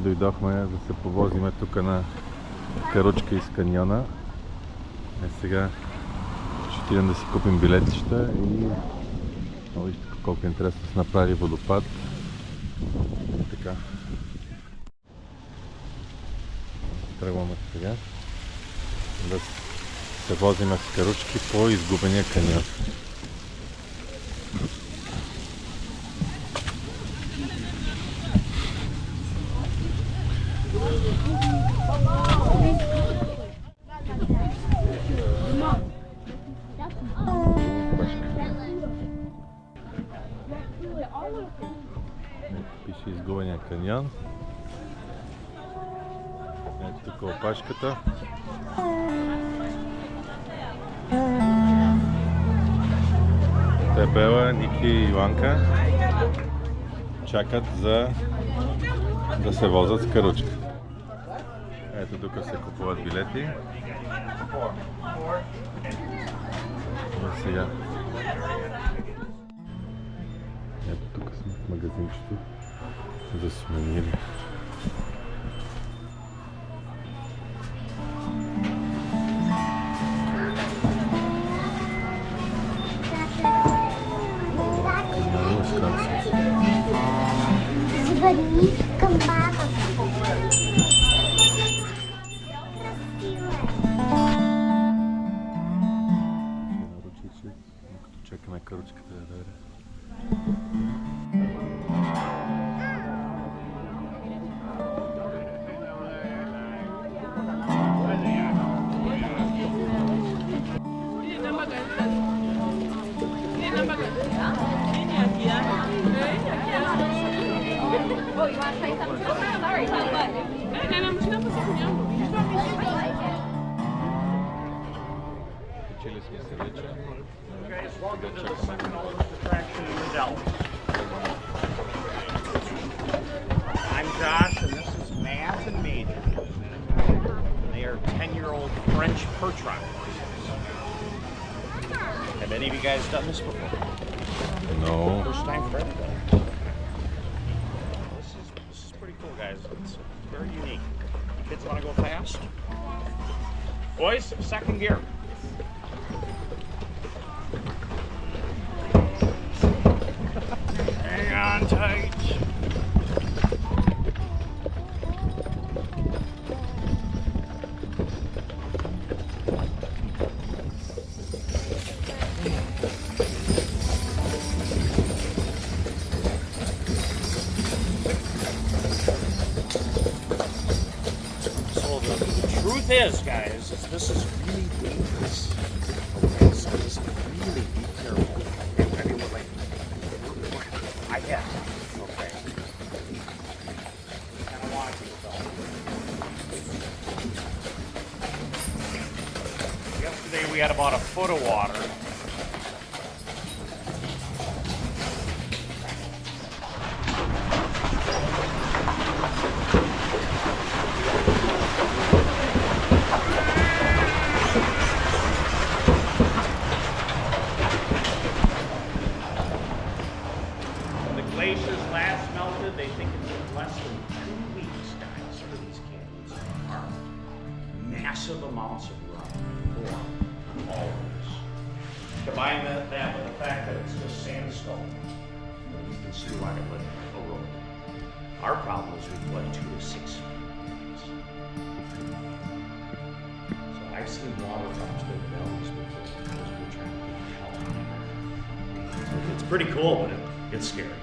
дойдохме да се повозиме тук на каручка из каньона. Сега ще отидем да си купим билетища и вижте колко интересно се направи водопад. И така. Тръгваме сега да се возиме с каручки по изгубения каньон. Пише изгубения каньон. Ето тук опашката. Те Бела, Ники и Иванка чакат за да се возят с каручка. Ето тук се купуват билети. Сега. Ето тук сме в магазинчето за сувенири. Звъни към баба. Докато чакаме каручката да дойде. Oh, you want to say something? Sorry, what? Качили сме се вече. I'm Josh, and this is Matt and Major. They are 10-year-old French perch rock horses. Have any of you guys done this before? No. First time for everybody. This is pretty cool, guys. It's very unique. Kids want to go fast? Boys, second gear. Hang on tight. The truth is, guys, this is really dangerous. Okay, so just really be careful. I mean, like, I have. Okay. Kind of want to, though. Yesterday we had about a foot of water. Glaciers last melted, they think it took less than 2 weeks, guys, for these canyons to harm. Massive amounts of rock form all of this. Combine that with the fact that it's just sandstone, you can see why it would erode. Our problem is we flood 2 to 6 feet. So I've seen water from big valleys before because we're trying to get the hell out of here. So it's pretty cool, but it's scary.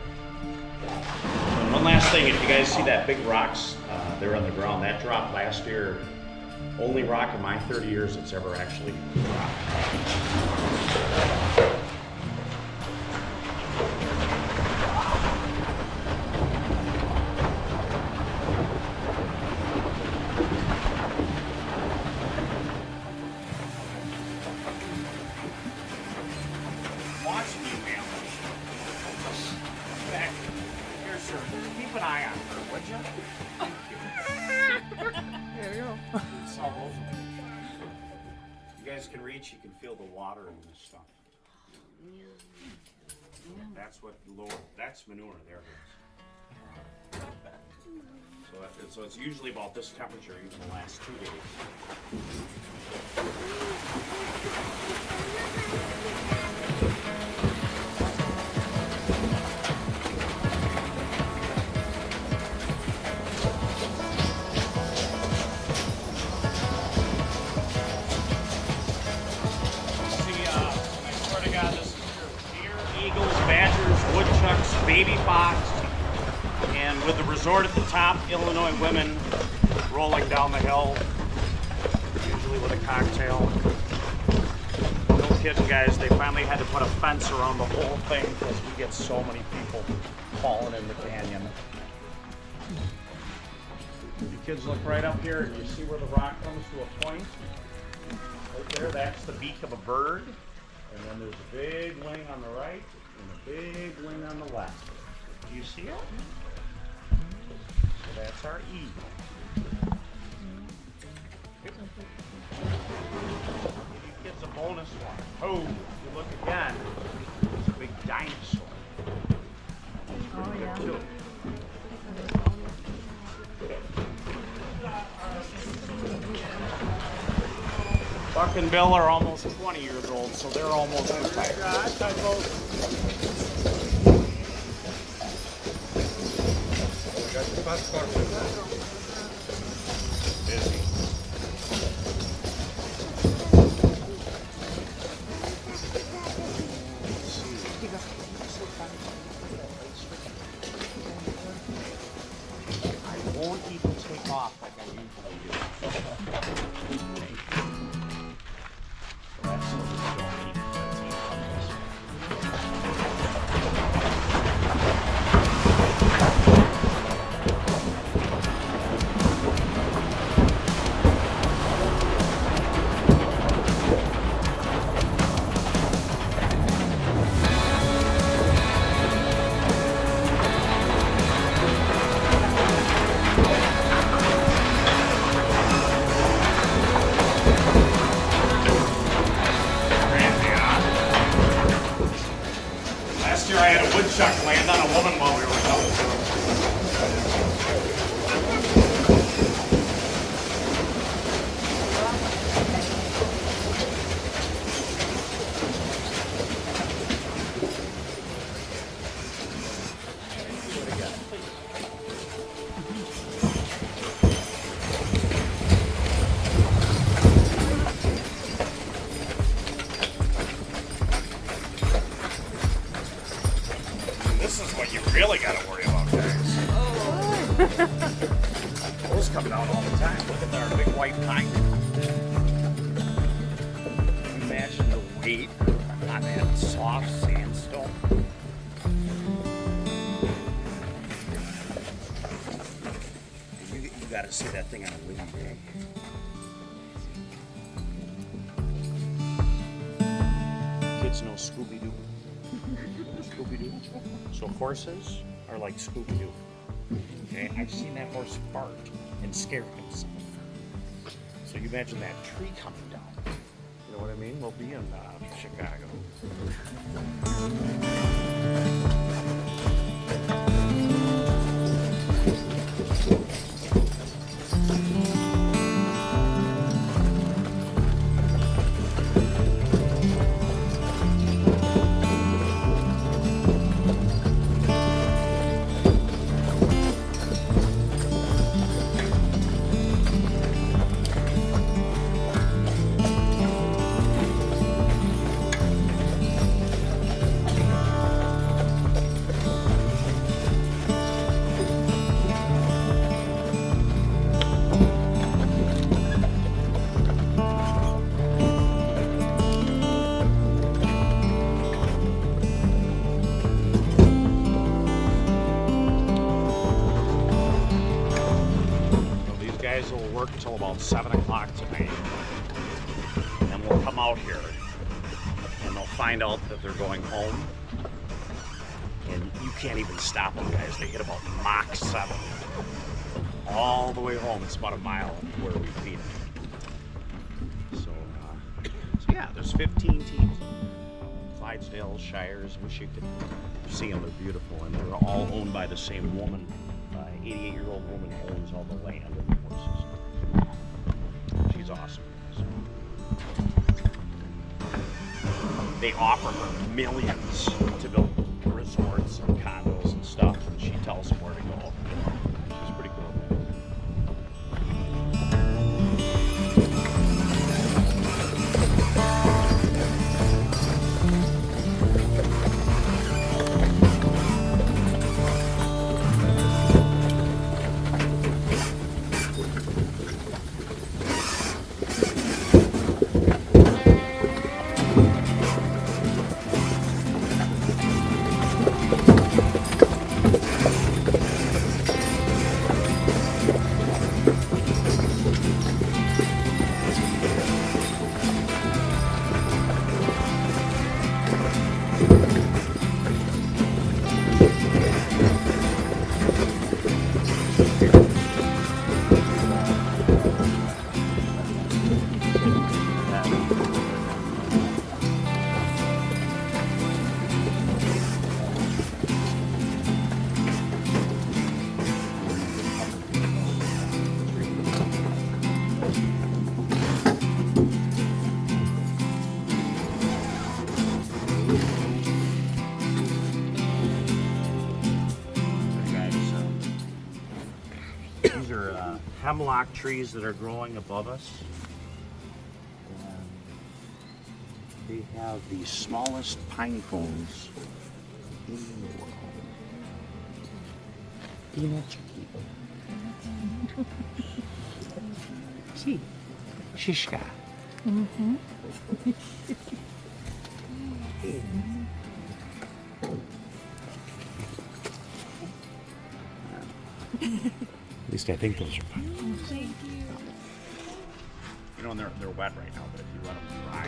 And one last thing, if you guys see that big rocks there on the ground, that dropped last year. Only rock in my 30 years that's ever actually dropped. Watching you, man. Back here, sir. Keep an eye on her, would you? There you go. It's all over. You guys can reach, you can feel the water in this stuff. That's what lower, that's manure there. So So it's usually about this temperature even the last 2 days. Woodchucks, baby fox, and with the resort at the top, Illinois women rolling down the hill, usually with a cocktail. No kidding, guys, they finally had to put a fence around the whole thing because we get so many people falling in the canyon. You kids look right up here, and you see where the rock comes to a point? Right there, that's the beak of a bird, and then there's a big wing on the right, and a big wing on the left. Do you see it? So that's our eagle. Give you kids a bonus one. Oh, if you look again, it's a big dinosaur. That's pretty good too. Buck and Bill are almost 20 years old, so they're almost retired. Busy. I won't even take off like I usually do. I had a woodchuck land on a woman while we were coming through. This is what you really got to worry about, guys. Those come down all the time. Look at our big white pine. Can you imagine the weight on that soft sandstone? You got to see that thing on a windy day. Kids know Scooby-Doo. Scooby-Doo. So horses are like Scooby-Doo. Okay, I've seen that horse fart and scare himself. So you imagine that tree coming down. You know what I mean? We'll be in Chicago. Will work until about 7 o'clock tonight, and we'll come out here and they'll find out that they're going home, and you can't even stop them, guys. They hit about Mach 7 all the way home. It's about a mile where we feed them. So yeah, there's 15 teams. Clydesdale, Shires. Wish you could see them. They're beautiful, and they're all owned by the same woman, by 88-year-old woman owns all the land and the horses. She's awesome. So, they offer her millions to build resorts and condos and stuff, and she tells them where to go. She's pretty cool. These are hemlock trees that are growing above us. And they have the smallest pine cones in the world. See, shishka. At least I think those are pine. Thank you. You know, and they're wet right now, but if you let them dry,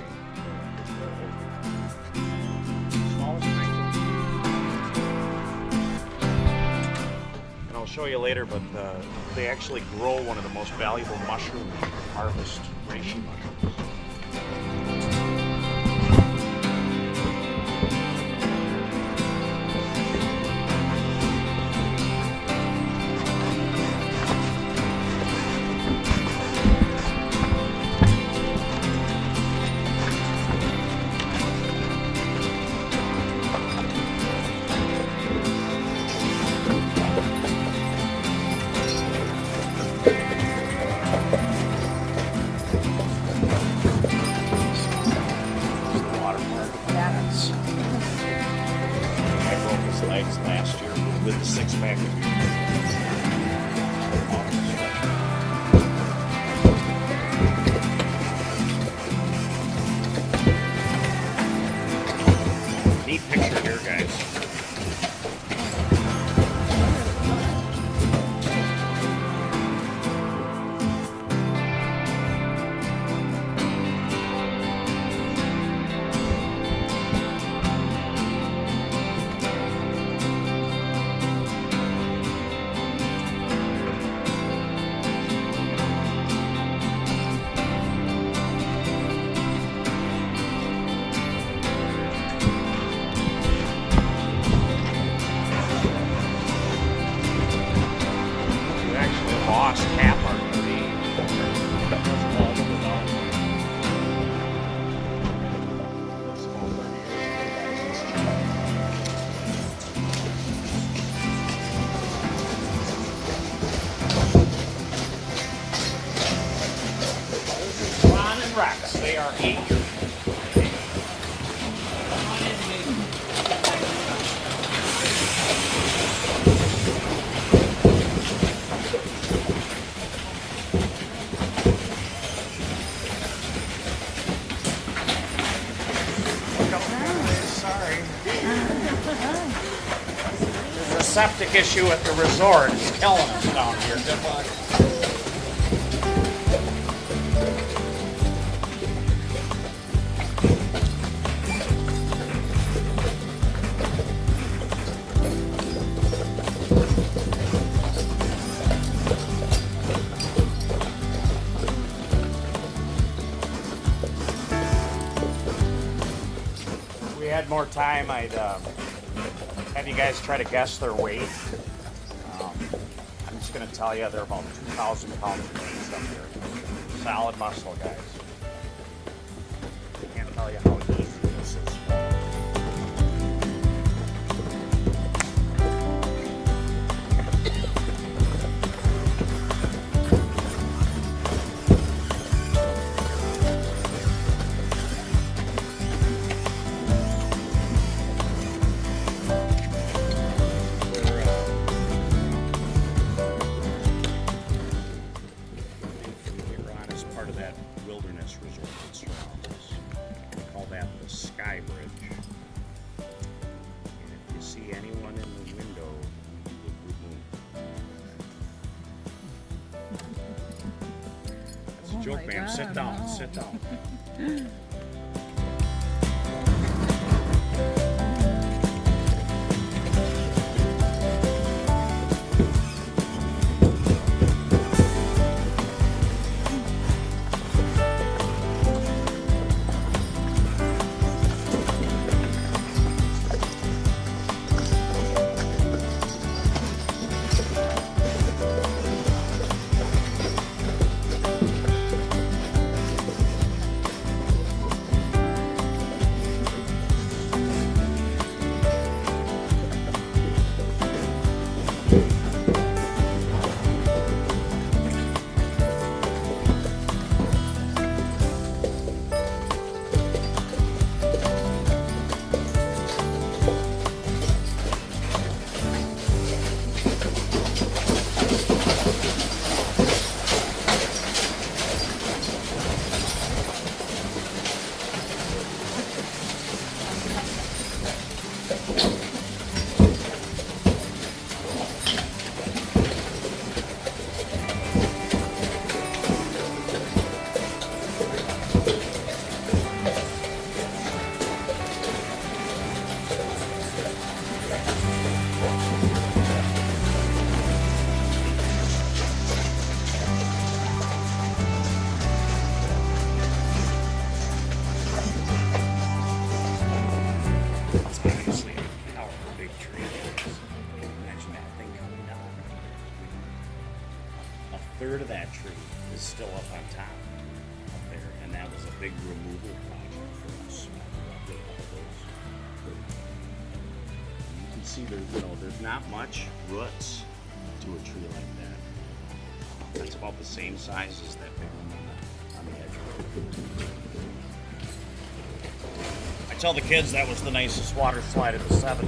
smallest pine cones. And I'll show you later, but they actually grow one of the most valuable mushroom harvest reishi mushrooms. Last year with the 6-pack of beer. Neat picture here, guys. Lost half our green. Ron and Rex, they are 8 years old. There's a septic issue at the resort. It's killing us down here. Good luck. If we had more time, I'd have you guys try to guess their weight. going to tell you they're about 2,000 pounds of weight up here. Solid muscle, guys. Can't tell you how easy this is. Wilderness resort that surrounds us. We call that the Sky Bridge. And if you see anyone in the window, you would remove. That's a joke, ma'am. Sit down. Sit down. Third of that tree is still up on top up there, and that was a big removal project for us. You can see there's not much roots to a tree like that. That's about the same size as that big one on the edge of it. I tell the kids that was the nicest water slide of the 70s.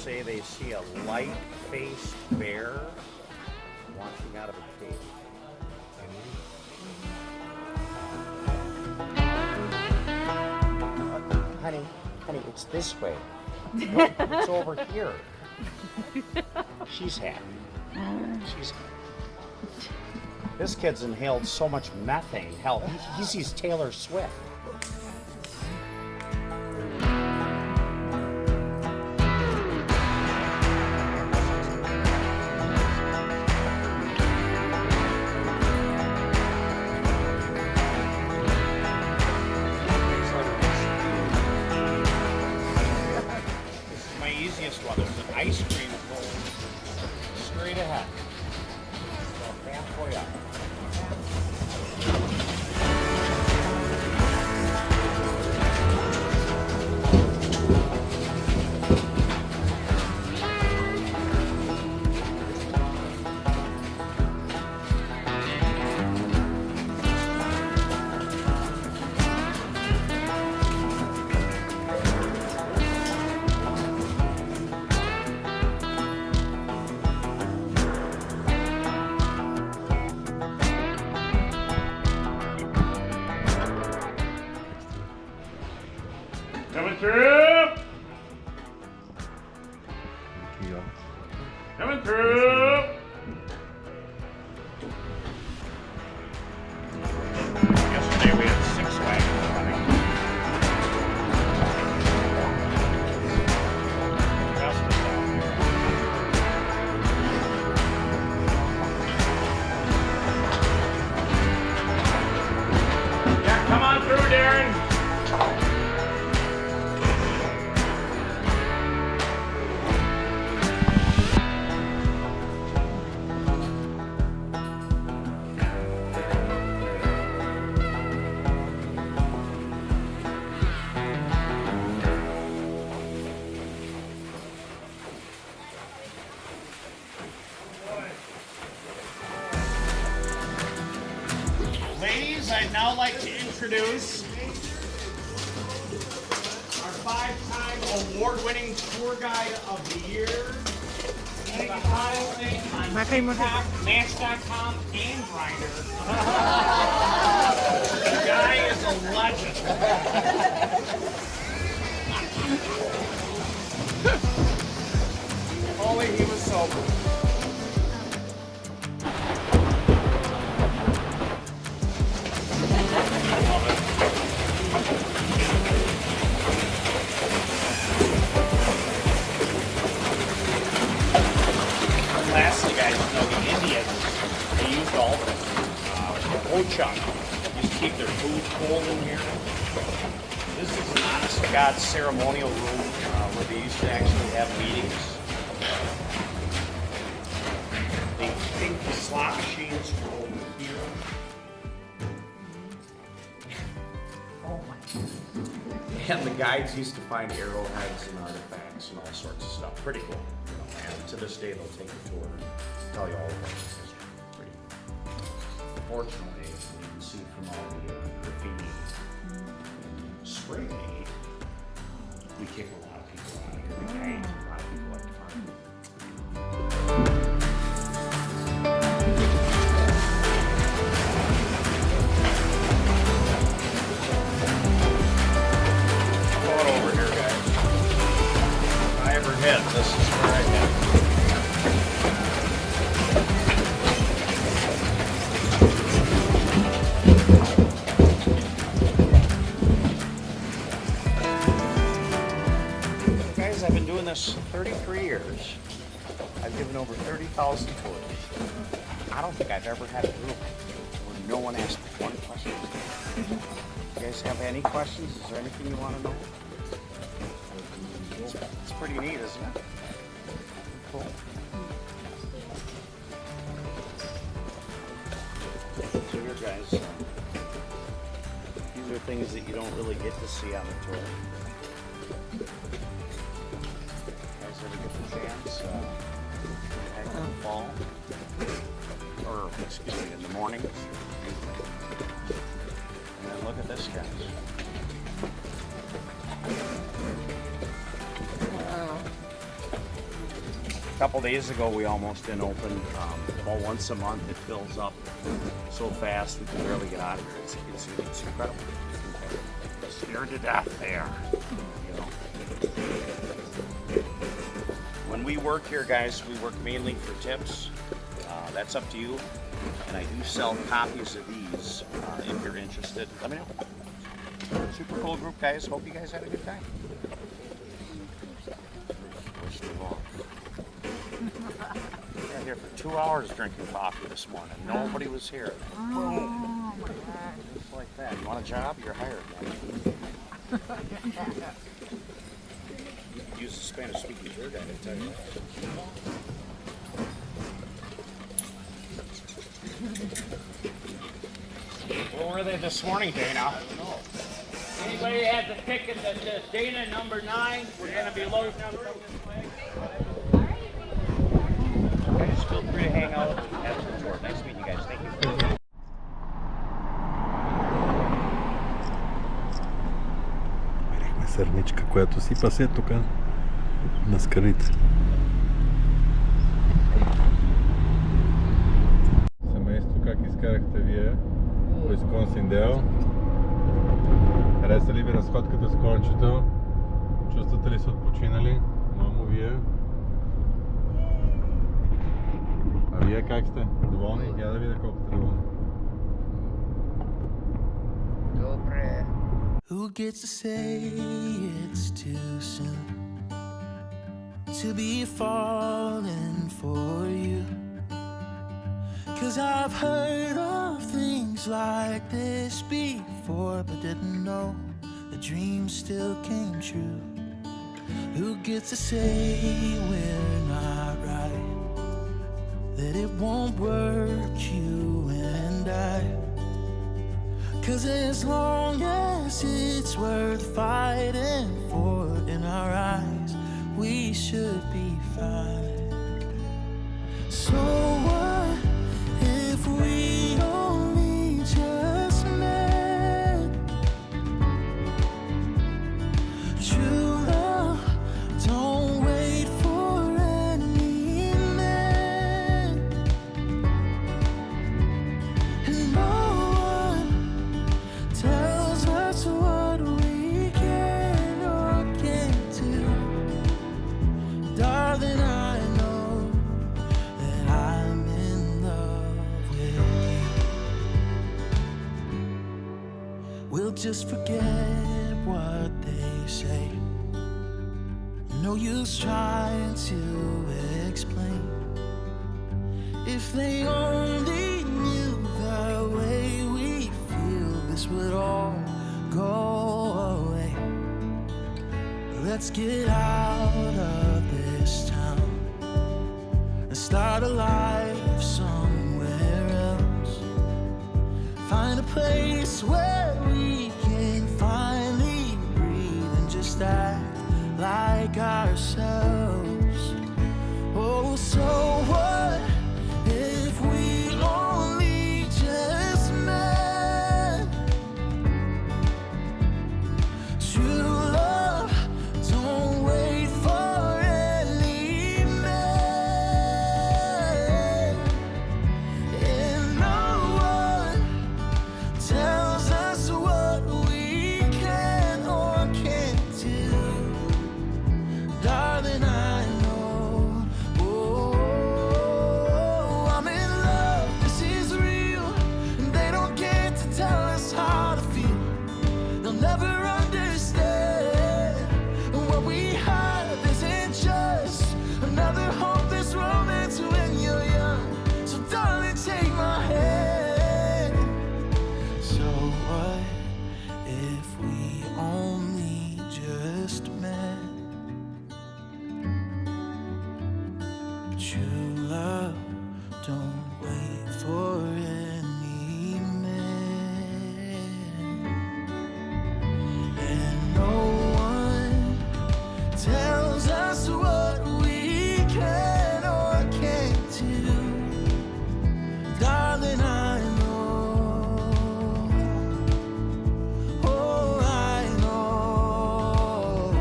say they see a light-faced bear walking out of a cave. Honey, it's this way. No, it's over here. She's happy. She's happy. This kid's inhaled so much methane. Hell, he sees Taylor Swift. One. There's an ice cream cone straight ahead. So halfway up. Coming through! Coming through! Yesterday we had 6 wagons running. Just us down here. Yeah, come on through, Darren! Ladies, I'd now like to introduce our 5-time award-winning tour guide of the year. The final thing on TikTok, Match.com, and Grindr. The guy is a legend. Only he was sober. Lastly, guys, you know the Indians, they use dolphins. Ho-chunk. Used to keep their food cold in here. This is an honest to God ceremonial room where they used to actually have meetings. They think the slot machines were over here. Oh my. And the guides used to find arrowheads and artifacts and all sorts of stuff. Pretty cool. And to this day, they'll take a tour and tell you all about this history. Pretty cool. Fortunately, you can see from all the graffiti and spray paint, we kick a lot of people out of here. We hate a lot of people like to find them. This is where I am. Guys, I've been doing this 33 years. I've given over 30,000 tours. I don't think I've ever had a group where no one asked one question. You guys have any questions? Is there anything you want to know? It's pretty neat, isn't it? Cool. So here, guys, these are things that you don't really get to see on the tour. You guys ever get the chance in the fall? Or, excuse me, in the morning? And then look at this, guys. A couple days ago, we almost didn't open. About once a month, it fills up so fast we can barely get out of here. It's incredible. Scared to death there. You know. When we work here, guys, we work mainly for tips. That's up to you. And I do sell copies of these if you're interested. Let me know. Super cool group, guys. Hope you guys had a good time. We got here for 2 hours drinking coffee this morning. Nobody was here. Boom. Just like that. You want a job? You're hired. You could use a Spanish-speaking tour guide, I tell you that. Where were they this morning, Dana? Anybody has a ticket that says Dana number 9, we're going to be loading up from this way. Guys, feel free to hang out after the tour. Nice meeting you guys. Thank you. Видяхме сърничка, която си пасе тук на скалите. Семейство, как изкарахте вие по Висконсин Дейл? Хареса ли ви разходката с кончето? Чувствате ли се отпочинали? Мамо, вие? А вие как сте? Доволни? Я да видя колко сте доволни. Добре. Who gets to say it's too soon to be falling for you? 'Cause I've heard of things like this before, but didn't know the dream still came true. Who gets to say we're not right, that it won't work, you and I? 'Cause as long as it's worth fighting for in our eyes, we should be fine. So what if we only just met? True love don't wait for any man, and no one tells us what we can or can't do. Darling, I know that I'm in love with you. We'll just forget what they say. No use trying to explain. If they only knew the way we feel, this would all go away. Let's get out of this town and start a life somewhere else. Find a place where we can finally breathe and just act like ourselves. Oh, so what if we only just met? True love don't wait for any man, and no one tells us what we can or can't do. Darling, I know. Oh, I'm in love. This is real. And they don't get to tell us how to feel. They'll never understand. What we have isn't just another hopeless romance when you're young. So darling, take my hand. So what if we only just met? True love don't wait for any man, and no one tells us what we can or can't do. Darling, I know. Oh, I know.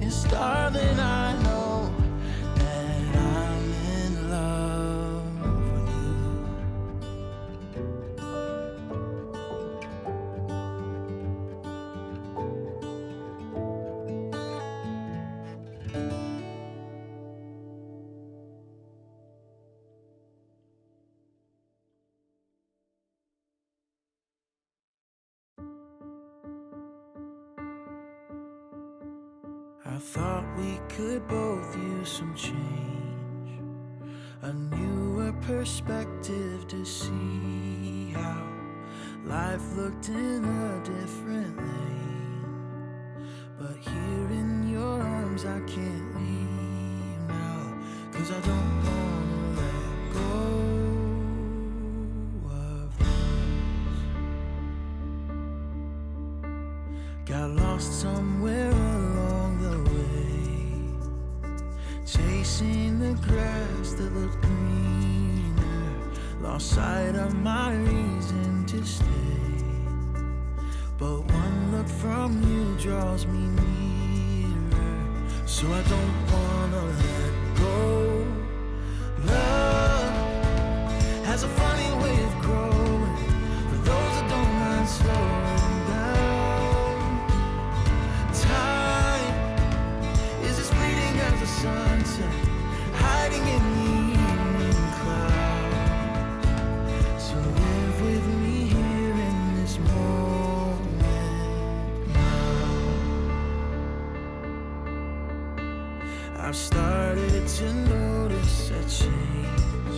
Yes, darling, I know. thought we could both use some change, a newer perspective to see how life looked in a different lane. But here in your arms I can't leave now, 'cause I don't wanna let go of this. Got lost somewhere along the way, chasing the grass that looked greener, lost sight of my reason to stay. But one look from you draws me nearer, so I don't wanna let go. Love has a funny way of growing, for those that don't mind slowing down. Time is as fleeting as the sunset, hiding in the evening clouds. So live with me here in this moment now. I've started to notice a change,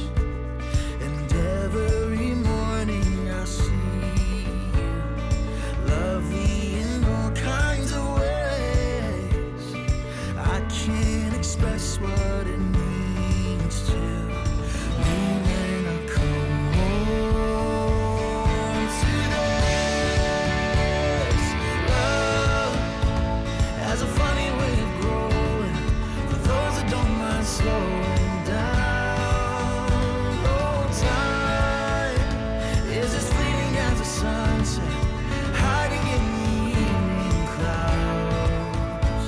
and every morning I see you, lovely in all kinds of ways. I can't express what it means to me when I come home to this. Love has a funny way of growing, for those that don't mind slowing down. Oh, time is as fleeting as the sunset, hiding in the evening clouds.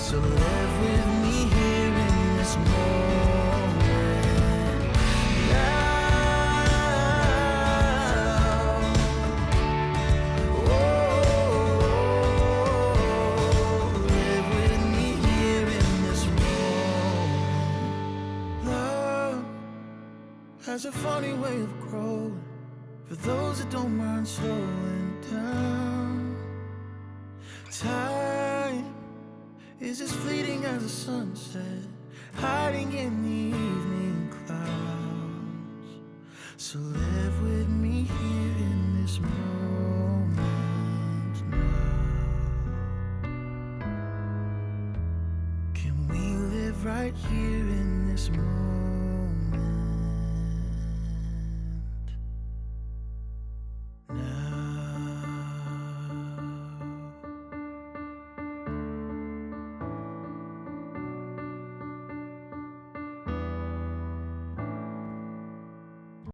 So live with me here in this moment now. Oh, live with me here in this moment. Love has a funny way of growing, for those that don't mind slowing down. Time is as fleeting as a sunset, hiding in the evening clouds. So live with me here in this moment now. Can we live right here in